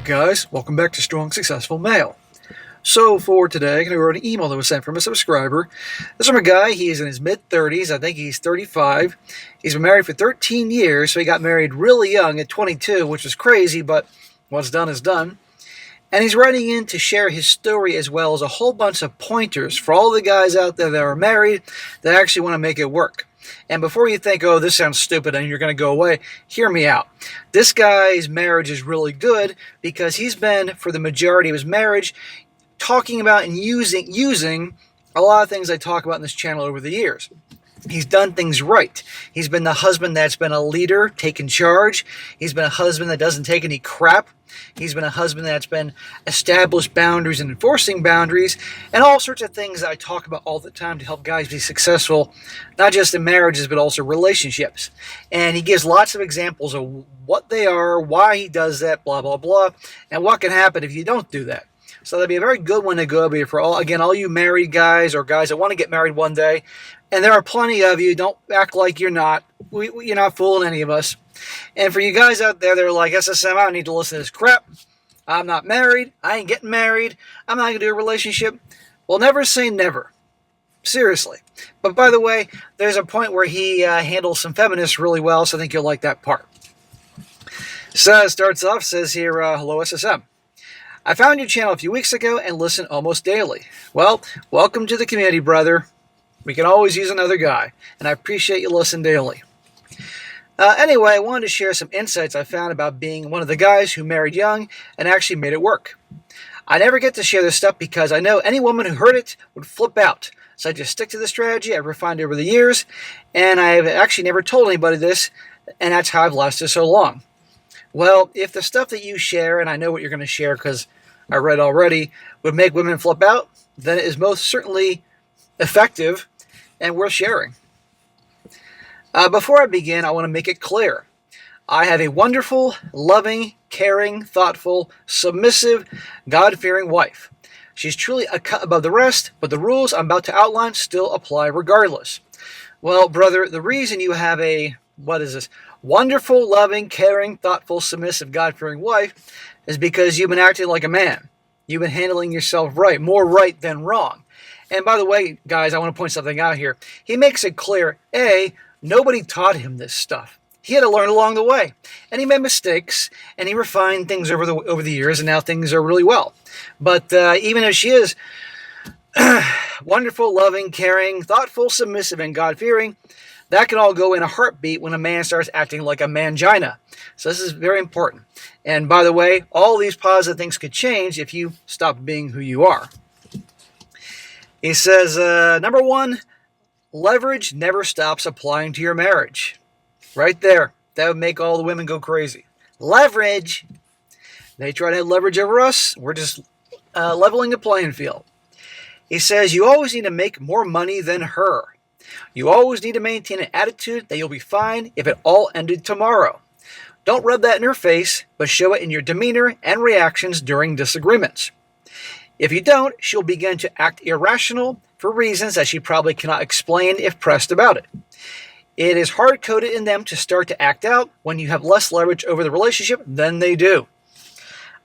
guys? Welcome back to Strong Successful Male. So for today, I wrote an email that was sent from a subscriber. This is from a guy. He's in his mid-30s. I think he's 35. He's been married for 13 years, so he got married really young at 22, which is crazy, but what's done is done. And he's writing in to share his story as well as a whole bunch of pointers for all the guys out there that are married that actually want to make it work. And before you think, oh, this sounds stupid and you're going to go away, hear me out. This guy's marriage is really good because he's been, for the majority of his marriage, talking about and using a lot of things I talk about in this channel over the years. He's done things right. He's been the husband that's been a leader, taken charge. He's been a husband that doesn't take any crap. He's been a husband that's been established boundaries and enforcing boundaries, and all sorts of things that I talk about all the time to help guys be successful, not just in marriages, but also relationships. And he gives lots of examples of what they are, why he does that, blah, blah, blah, and what can happen if you don't do that. So that'd be a very good one to go over for all you married guys or guys that want to get married one day. And there are plenty of you. Don't act like you're not. You're not fooling any of us. And for you guys out there that are like, SSM, I don't need to listen to this crap. I'm not married. I ain't getting married. I'm not going to do a relationship. Well, never say never. Seriously. But by the way, there's a point where he handles some feminists really well, so I think you'll like that part. So it starts off, says here, hello, SSM. I found your channel a few weeks ago and listen almost daily. Well, welcome to the community, brother. We can always use another guy, and I appreciate you listening daily. Anyway, I wanted to share some insights I found about being one of the guys who married young and actually made it work. I never get to share this stuff because I know any woman who heard it would flip out. So I just stick to the strategy I've refined over the years, and I've actually never told anybody this, and that's how I've lasted so long. Well, if the stuff that you share, and I know what you're going to share because I read already, would make women flip out, then it is most certainly effective and worth sharing. Before I begin, I want to make it clear. I have a wonderful, loving, caring, thoughtful, submissive, God-fearing wife. She's truly a cut above the rest, but the rules I'm about to outline still apply regardless. Well, brother, the reason you have a, wonderful, loving, caring, thoughtful, submissive, God-fearing wife is because you've been acting like a man. You've been handling yourself right, more right than wrong. And by the way, guys, I want to point something out here. He makes it clear, A, nobody taught him this stuff. He had to learn along the way. And he made mistakes, and he refined things over the years, and now things are really well. But even if she is wonderful, loving, caring, thoughtful, submissive, and God-fearing, that can all go in a heartbeat when a man starts acting like a mangina. So this is very important. And by the way, all these positive things could change if you stop being who you are. He says, number one, leverage never stops applying to your marriage. Right there. That would make all the women go crazy. Leverage. They try to have leverage over us. We're just leveling the playing field. He says, you always need to make more money than her. You always need to maintain an attitude that you'll be fine if it all ended tomorrow. Don't rub that in her face, but show it in your demeanor and reactions during disagreements. If you don't, she'll begin to act irrational for reasons that she probably cannot explain if pressed about it. It is hard-coded in them to start to act out when you have less leverage over the relationship than they do.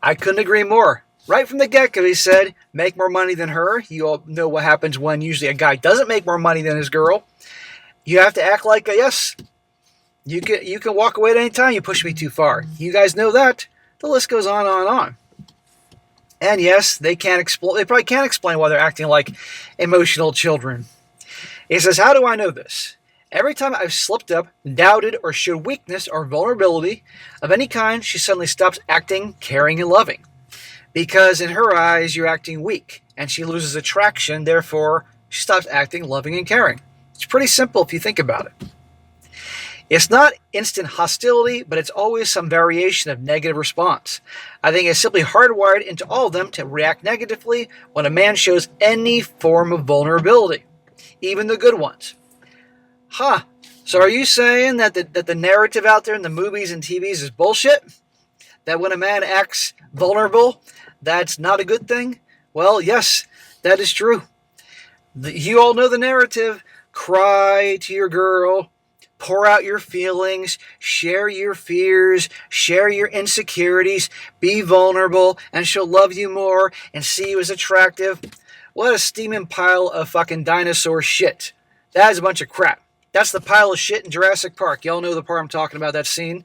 I couldn't agree more. Right from the get-go, he said, make more money than her. You all know what happens when usually a guy doesn't make more money than his girl. You have to act like a yes. You can walk away at any time you push me too far. You guys know that. The list goes on and on. And yes, they probably can't explain why they're acting like emotional children. He says, how do I know this? Every time I've slipped up, doubted, or showed weakness or vulnerability of any kind, she suddenly stops acting caring and loving. Because in her eyes, you're acting weak, and she loses attraction, therefore, she stops acting loving and caring. It's pretty simple if you think about it. It's not instant hostility, but it's always some variation of negative response. I think it's simply hardwired into all of them to react negatively when a man shows any form of vulnerability, even the good ones. So are you saying that the narrative out there in the movies and TVs is bullshit? That when a man acts vulnerable, that's not a good thing? Well, yes, that is true. You all know the narrative. Cry to your girl. Pour out your feelings, share your fears, share your insecurities, be vulnerable, and she'll love you more and see you as attractive. What a steaming pile of fucking dinosaur shit. That is a bunch of crap. That's the pile of shit in Jurassic Park. Y'all know the part I'm talking about, that scene.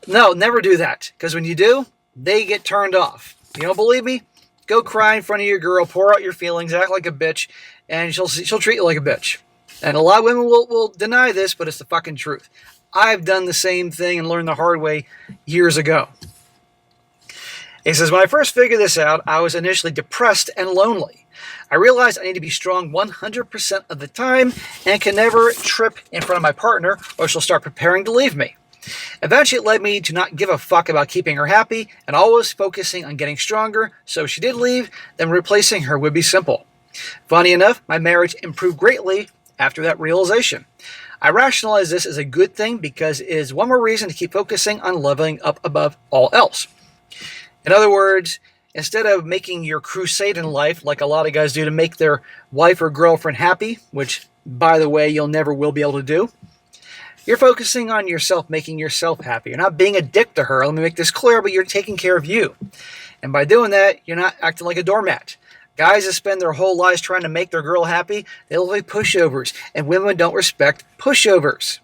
No, never do that. Because when you do, they get turned off. You don't believe me? Go cry in front of your girl, pour out your feelings, act like a bitch, and she'll treat you like a bitch. And a lot of women will deny this, but it's the fucking truth. I've done the same thing and learned the hard way years ago. He says, when I first figured this out, I was initially depressed and lonely. I realized I need to be strong 100% of the time and can never trip in front of my partner or she'll start preparing to leave me. Eventually it led me to not give a fuck about keeping her happy and always focusing on getting stronger, so if she did leave, then replacing her would be simple. Funny enough, my marriage improved greatly after that realization. I rationalize this as a good thing because it is one more reason to keep focusing on leveling up above all else. In other words, instead of making your crusade in life like a lot of guys do to make their wife or girlfriend happy, which, by the way, you'll never will be able to do, you're focusing on yourself, making yourself happy. You're not being a dick to her, let me make this clear, but you're taking care of you. And by doing that, you're not acting like a doormat. Guys that spend their whole lives trying to make their girl happy, they look like pushovers, and women don't respect pushovers.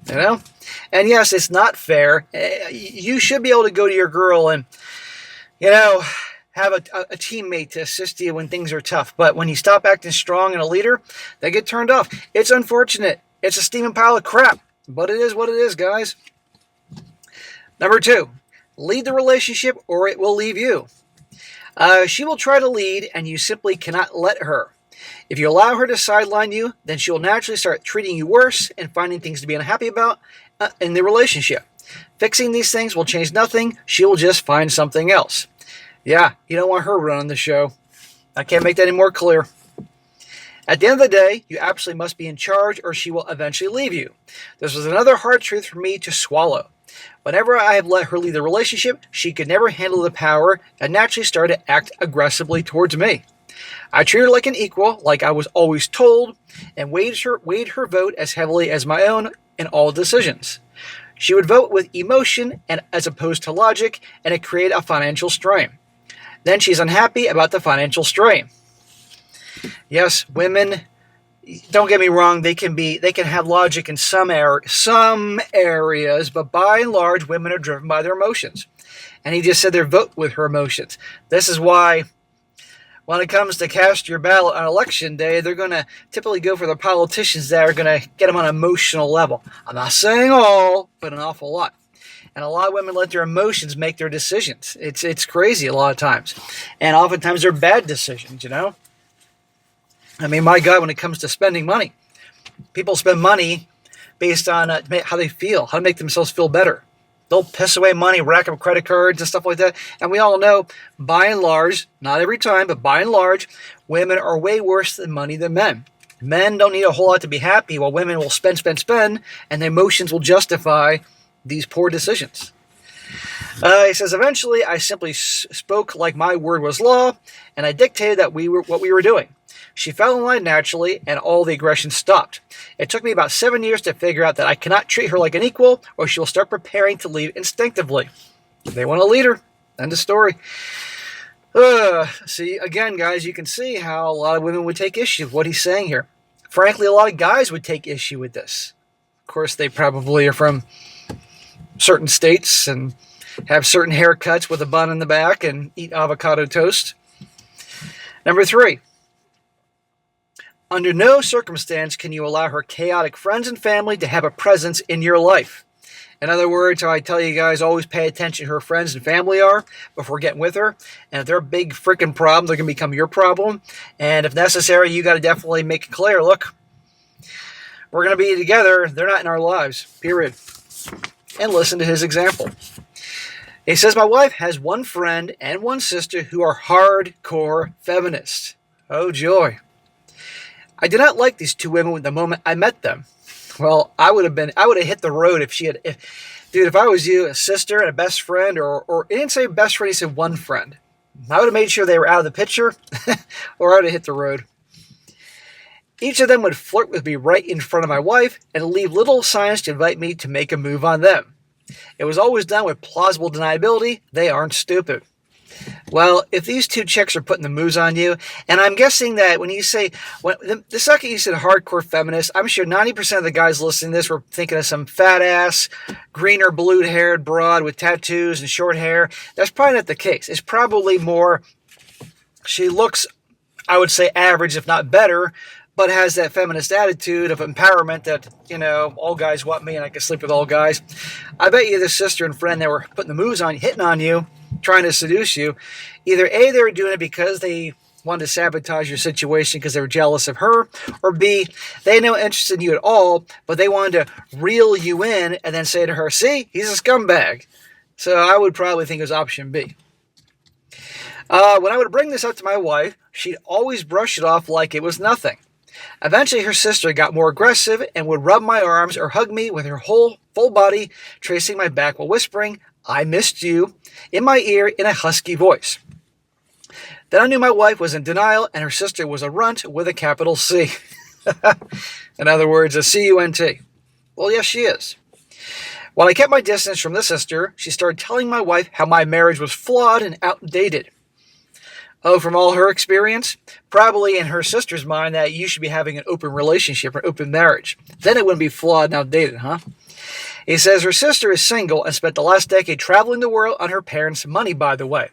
You know? And yes, it's not fair. You should be able to go to your girl and, have a teammate to assist you when things are tough. But when you stop acting strong and a leader, they get turned off. It's unfortunate. It's a steaming pile of crap. But it is what it is, guys. Number 2, lead the relationship or it will leave you. She will try to lead and you simply cannot let her. If you allow her to sideline you, then she will naturally start treating you worse and finding things to be unhappy about in the relationship. Fixing these things will change nothing. She will just find something else. Yeah, you don't want her running the show. I can't make that any more clear. At the end of the day, you absolutely must be in charge or she will eventually leave you. This was another hard truth for me to swallow. Whenever I have let her lead the relationship, she could never handle the power and naturally started to act aggressively towards me. I treated her like an equal, like I was always told, and weighed her vote as heavily as my own in all decisions. She would vote with emotion and as opposed to logic, and it created a financial strain. Then she's unhappy about the financial strain. Yes, women, don't get me wrong, they can have logic in some areas, but by and large, women are driven by their emotions. And he just said they vote with her emotions. This is why when it comes to cast your ballot on election day, they're going to typically go for the politicians that are going to get them on an emotional level. I'm not saying all, but an awful lot. And a lot of women let their emotions make their decisions. It's crazy a lot of times. And oftentimes they're bad decisions, I mean, my God, when it comes to spending money, people spend money based on how they feel, how to make themselves feel better. They'll piss away money, rack up credit cards and stuff like that. And we all know, by and large, not every time, but by and large, women are way worse than money than men. Men don't need a whole lot to be happy, while women will spend, and the emotions will justify these poor decisions. He says, eventually, I simply spoke like my word was law, and I dictated what we were doing. She fell in line naturally, and all the aggression stopped. It took me about 7 years to figure out that I cannot treat her like an equal, or she will start preparing to leave instinctively. They want a leader. End of story. See, again, guys, you can see how a lot of women would take issue with what he's saying here. Frankly, a lot of guys would take issue with this. Of course, they probably are from certain states and have certain haircuts with a bun in the back and eat avocado toast. Number 3. Under no circumstance can you allow her chaotic friends and family to have a presence in your life. In other words, I tell you guys, always pay attention to who her friends and family are before getting with her. And if they're a big freaking problem, they're going to become your problem. And if necessary, you got to definitely make it clear, look, we're going to be together. They're not in our lives, period. And listen to his example. He says, my wife has one friend and one sister who are hardcore feminists. Oh, joy. I did not like these two women the moment I met them. Well, I would have hit the road if I was you, a sister and a best friend, or he didn't say best friend, he said one friend. I would have made sure they were out of the picture, or I would have hit the road. Each of them would flirt with me right in front of my wife and leave little signs to invite me to make a move on them. It was always done with plausible deniability. They aren't stupid. Well, if these two chicks are putting the moves on you, and I'm guessing that when you say, the second you said hardcore feminist, I'm sure 90% of the guys listening to this were thinking of some fat ass, green or blue haired broad with tattoos and short hair. That's probably not the case. It's probably more, she looks, I would say, average, if not better, but has that feminist attitude of empowerment that, all guys want me and I can sleep with all guys. I bet you this sister and friend that were putting the moves on, hitting on you, trying to seduce you, either A, they were doing it because they wanted to sabotage your situation because they were jealous of her, or B, they had no interest in you at all, but they wanted to reel you in and then say to her, see, he's a scumbag. So I would probably think it was option B. When I would bring this up to my wife, she'd always brush it off like it was nothing. Eventually, her sister got more aggressive and would rub my arms or hug me with her whole full body, tracing my back while whispering, I missed you, in my ear in a husky voice. Then I knew my wife was in denial and her sister was a runt with a capital C. In other words, a C-U-N-T. Well, yes, she is. While I kept my distance from the sister, she started telling my wife how my marriage was flawed and outdated. Oh, from all her experience? Probably in her sister's mind that you should be having an open relationship or open marriage. Then it wouldn't be flawed and outdated, huh? He says her sister is single and spent the last decade traveling the world on her parents' money, by the way.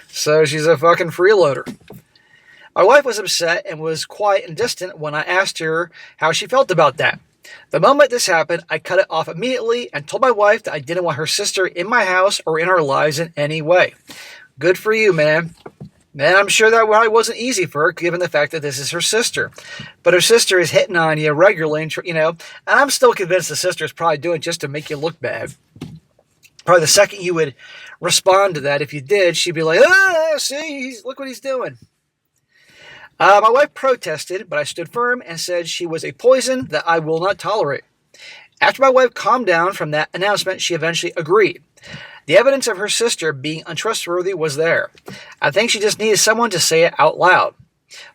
So she's a fucking freeloader. My wife was upset and was quiet and distant when I asked her how she felt about that. The moment this happened, I cut it off immediately and told my wife that I didn't want her sister in my house or in our lives in any way. Good for you, man. And I'm sure that probably wasn't easy for her, given the fact that this is her sister. But her sister is hitting on you regularly, and I'm still convinced the sister is probably doing it just to make you look bad. Probably the second you would respond to that, if you did, she'd be like, see, look what he's doing. My wife protested, but I stood firm and said she was a poison that I will not tolerate. After my wife calmed down from that announcement, she eventually agreed. The evidence of her sister being untrustworthy was there. I think she just needed someone to say it out loud.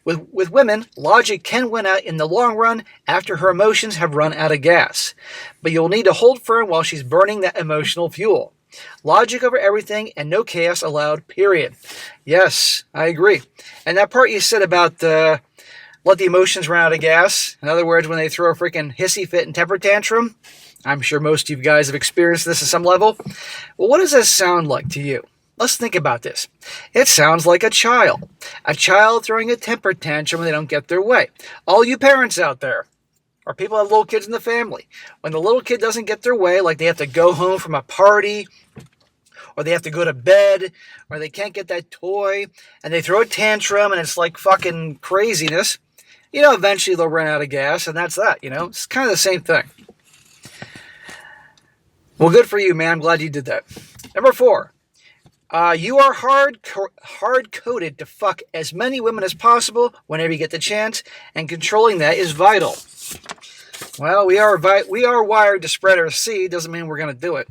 With women, logic can win out in the long run after her emotions have run out of gas. But you'll need to hold firm while she's burning that emotional fuel. Logic over everything and no chaos allowed, period. Yes, I agree. And that part you said about let the emotions run out of gas. In other words, when they throw a freaking hissy fit and temper tantrum, I'm sure most of you guys have experienced this at some level. Well, what does that sound like to you? Let's think about this. It sounds like a child. A child throwing a temper tantrum when they don't get their way. All you parents out there, or people who have little kids in the family, when the little kid doesn't get their way, like they have to go home from a party, or they have to go to bed, or they can't get that toy, and they throw a tantrum and it's like fucking craziness, eventually they'll run out of gas, and that's that, It's kind of the same thing. Well, good for you, man. I'm glad you did that. Number 4. You are hard-coded to fuck as many women as possible whenever you get the chance, and controlling that is vital. Well, we are wired to spread our seed. Doesn't mean we're going to do it.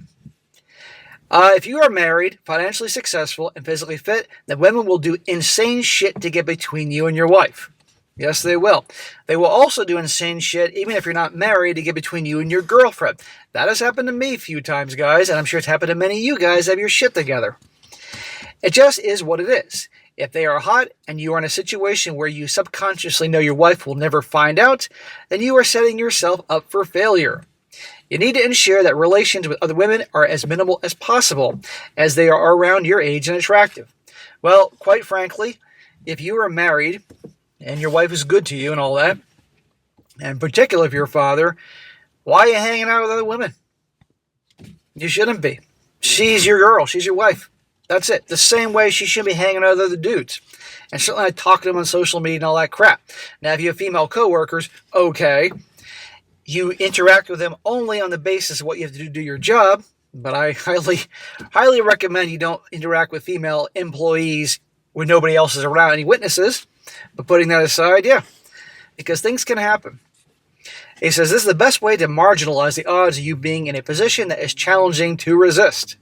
If you are married, financially successful, and physically fit, then women will do insane shit to get between you and your wife. Yes, they will. They will also do insane shit, even if you're not married, to get between you and your girlfriend. That has happened to me a few times, guys, and I'm sure it's happened to many of you guys that have your shit together. It just is what it is. If they are hot and you are in a situation where you subconsciously know your wife will never find out, then you are setting yourself up for failure. You need to ensure that relations with other women are as minimal as possible, as they are around your age and attractive. Well, quite frankly, if you are married and your wife is good to you and all that, and particularly if you're a father, why are you hanging out with other women? You shouldn't be. She's your girl. She's your wife. That's it. The same way she shouldn't be hanging out with other dudes. And certainly not talking to them on social media and all that crap. Now, if you have female coworkers, okay, you interact with them only on the basis of what you have to do your job, but I highly recommend you don't interact with female employees when nobody else is around, any witnesses. But putting that aside, yeah, because things can happen. He says, this is the best way to marginalize the odds of you being in a position that is challenging to resist.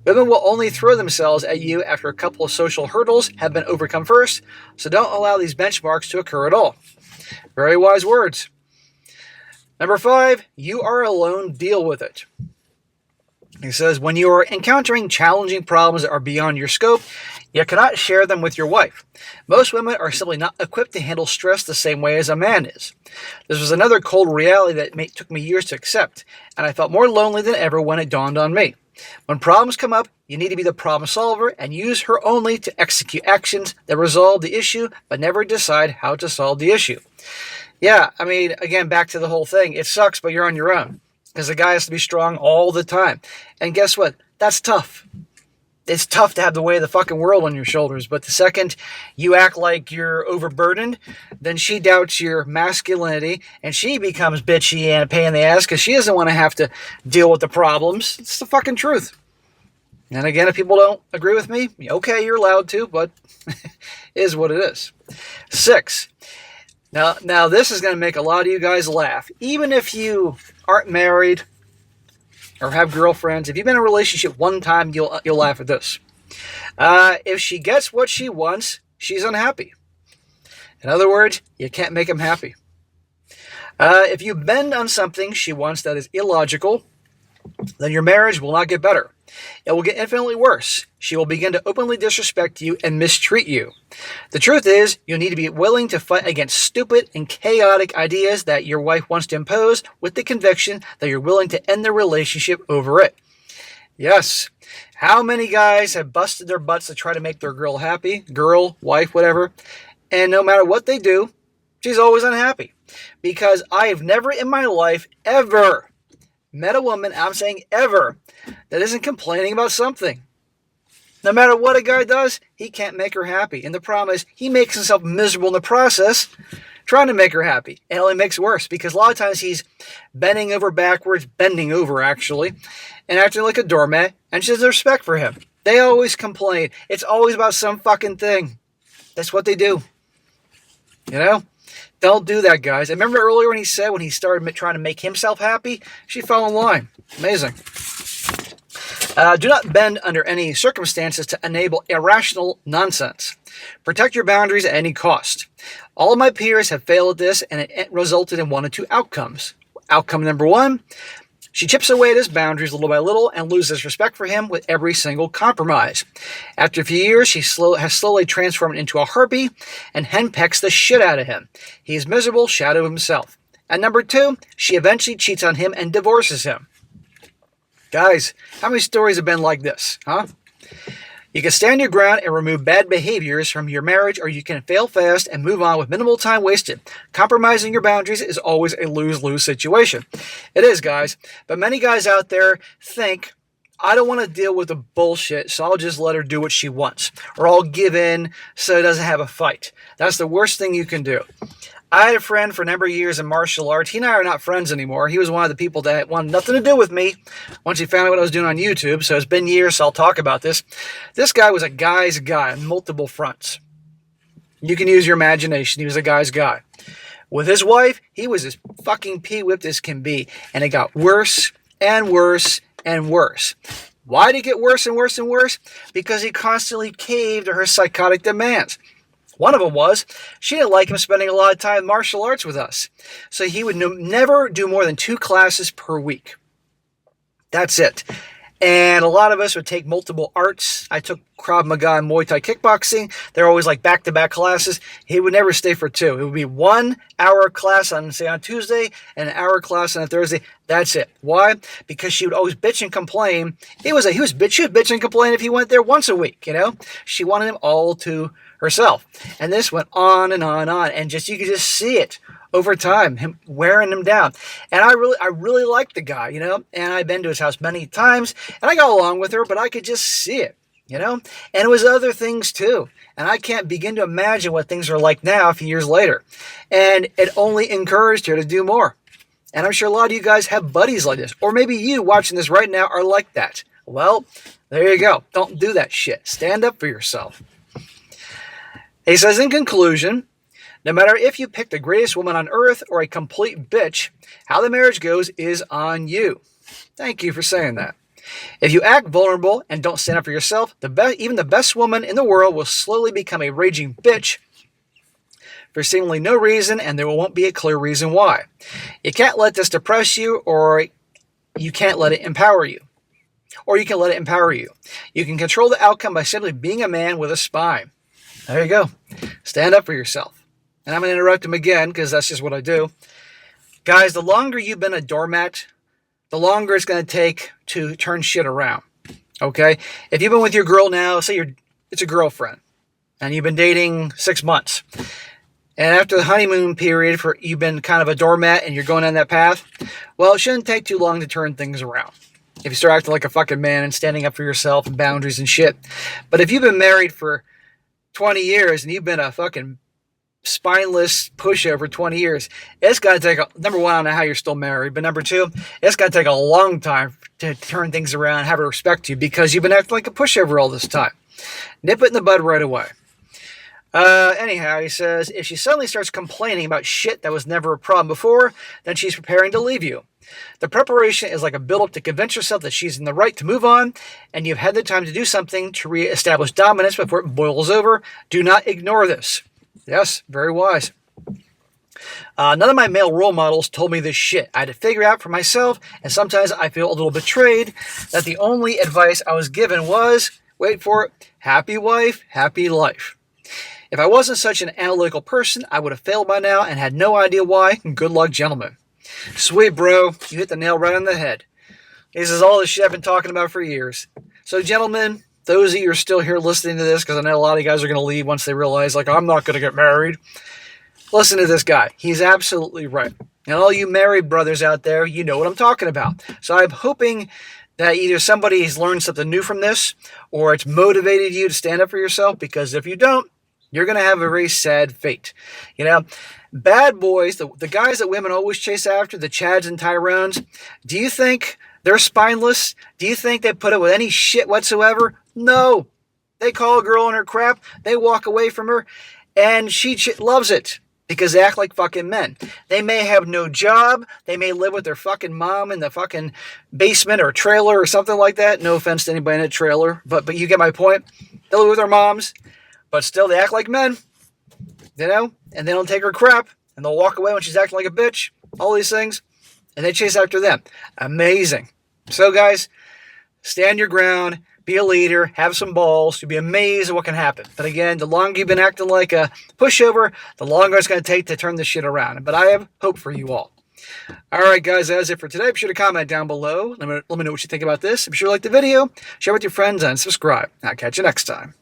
Women will only throw themselves at you after a couple of social hurdles have been overcome first, so don't allow these benchmarks to occur at all. Very wise words. Number 5, you are alone, deal with it. He says, when you are encountering challenging problems that are beyond your scope, you cannot share them with your wife. Most women are simply not equipped to handle stress the same way as a man is. This was another cold reality that took me years to accept, and I felt more lonely than ever when it dawned on me. When problems come up, you need to be the problem solver and use her only to execute actions that resolve the issue, but never decide how to solve the issue. Yeah, I mean, again, back to the whole thing. It sucks, but you're on your own. Because the guy has to be strong all the time. And guess what? That's tough. It's tough to have the weight of the fucking world on your shoulders. But the second you act like you're overburdened, then she doubts your masculinity. And she becomes bitchy and a pain in the ass because she doesn't want to have to deal with the problems. It's the fucking truth. And again, if people don't agree with me, okay, you're allowed to, but it is what it is. 6. Now this is going to make a lot of you guys laugh. Even if you aren't married or have girlfriends, if you've been in a relationship one time, you'll laugh at this. If she gets what she wants, she's unhappy. In other words, you can't make them happy. If you bend on something she wants that is illogical, then your marriage will not get better. It will get infinitely worse. She will begin to openly disrespect you and mistreat you. The truth is, you need to be willing to fight against stupid and chaotic ideas that your wife wants to impose with the conviction that you're willing to end the relationship over it. Yes. How many guys have busted their butts to try to make their girl happy? Girl, wife, whatever. And no matter what they do, she's always unhappy. Because I have never in my life ever met a woman, I'm saying ever, that isn't complaining about something. No matter what a guy does, he can't make her happy. And the problem is, he makes himself miserable in the process trying to make her happy. And it only makes it worse because a lot of times he's bending over backwards, bending over actually, and acting like a doormat, and she has no respect for him. They always complain. It's always about some fucking thing. That's what they do. You know? Don't do that, guys. I remember earlier when he said when he started trying to make himself happy, she fell in line. Amazing. Do not bend under any circumstances to enable irrational nonsense. Protect your boundaries at any cost. All of my peers have failed at this, and it resulted in one of two outcomes. Outcome number 1, she chips away at his boundaries little by little and loses respect for him with every single compromise. After a few years, she has slowly transformed into a harpy and henpecks the shit out of him. He is miserable, shadow of himself. And number 2, she eventually cheats on him and divorces him. Guys, how many stories have been like this, huh? You can stand your ground and remove bad behaviors from your marriage, or you can fail fast and move on with minimal time wasted. Compromising your boundaries is always a lose-lose situation. It is, guys. But many guys out there think, I don't want to deal with the bullshit, so I'll just let her do what she wants. Or I'll give in so it doesn't have a fight. That's the worst thing you can do. I had a friend for a number of years in martial arts. He and I are not friends anymore. He was one of the people that wanted nothing to do with me once he found out what I was doing on YouTube. So it's been years, so I'll talk about this. This guy was a guy's guy on multiple fronts. You can use your imagination. He was a guy's guy. With his wife, he was as fucking pee-whipped as can be. And it got worse and worse and worse. Why did it get worse and worse and worse? Because he constantly caved to her psychotic demands. One of them was, she didn't like him spending a lot of time in martial arts with us. So he would never do more than 2 classes per week. That's it. And a lot of us would take multiple arts. I took Krav Maga and Muay Thai kickboxing. They're always like back-to-back classes. He would never stay for 2. It would be 1 hour class on, say, on Tuesday and an hour class on a Thursday. That's it. Why? Because she would always bitch and complain. She would bitch and complain if he went there once a week, you know? She wanted him all to herself. And this went on and on and on. And you could just see it over time, him wearing him down. And I really liked the guy, you know, and I've been to his house many times and I got along with her, but I could just see it, you know, and it was other things too. And I can't begin to imagine what things are like now a few years later. And it only encouraged her to do more. And I'm sure a lot of you guys have buddies like this, or maybe you watching this right now are like that. Well, there you go. Don't do that shit. Stand up for yourself. He says, in conclusion, no matter if you pick the greatest woman on earth or a complete bitch, how the marriage goes is on you. Thank you for saying that. If you act vulnerable and don't stand up for yourself, even the best woman in the world will slowly become a raging bitch for seemingly no reason, and there won't be a clear reason why. You can't let this depress you, or you can't let it empower you. Or you can let it empower you. You can control the outcome by simply being a man with a spine. There you go. Stand up for yourself. And I'm going to interrupt him again because that's just what I do. Guys, the longer you've been a doormat, the longer it's going to take to turn shit around. Okay? If you've been with your girl now, say it's a girlfriend, and you've been dating 6 months. And after the honeymoon period, you've been kind of a doormat and you're going on that path, well, it shouldn't take too long to turn things around. If you start acting like a fucking man and standing up for yourself and boundaries and shit. But if you've been married for 20 years and you've been a fucking spineless pushover 20 years, it's got to take, number one, I don't know how you're still married, but number two, it's got to take a long time to turn things around and have her respect you because you've been acting like a pushover all this time. Nip it in the bud right away. Anyhow, he says, if she suddenly starts complaining about shit that was never a problem before, then she's preparing to leave you. The preparation is like a build-up to convince yourself that she's in the right to move on, and you've had the time to do something to re-establish dominance before it boils over. Do not ignore this. Yes, very wise. None of my male role models told me this shit. I had to figure out for myself, and sometimes I feel a little betrayed that the only advice I was given was, wait for it, happy wife, happy life. If I wasn't such an analytical person, I would have failed by now and had no idea why. Good luck, gentlemen. Sweet, bro. You hit the nail right on the head. This is all the shit I've been talking about for years. So, gentlemen, those of you who are still here listening to this, because I know a lot of you guys are going to leave once they realize, like, I'm not going to get married. Listen to this guy. He's absolutely right. And all you married brothers out there, you know what I'm talking about. So I'm hoping that either somebody has learned something new from this, or it's motivated you to stand up for yourself, because if you don't, you're going to have a very sad fate. You know, bad boys, the guys that women always chase after, the Chads and Tyrones, do you think they're spineless? Do you think they put up with any shit whatsoever? No. They call a girl on her crap, they walk away from her, and she loves it because they act like fucking men. They may have no job. They may live with their fucking mom in the fucking basement or trailer or something like that. No offense to anybody in a trailer, but you get my point. They live with their moms. But still, they act like men, you know, and they don't take her crap, and they'll walk away when she's acting like a bitch, all these things, and they chase after them. Amazing. So, guys, stand your ground, be a leader, have some balls. You'll be amazed at what can happen. But again, the longer you've been acting like a pushover, the longer it's going to take to turn this shit around. But I have hope for you all. All right, guys, that's it for today. Be sure to comment down below. Let me know what you think about this. Be sure to like the video, share with your friends, and subscribe. I'll catch you next time.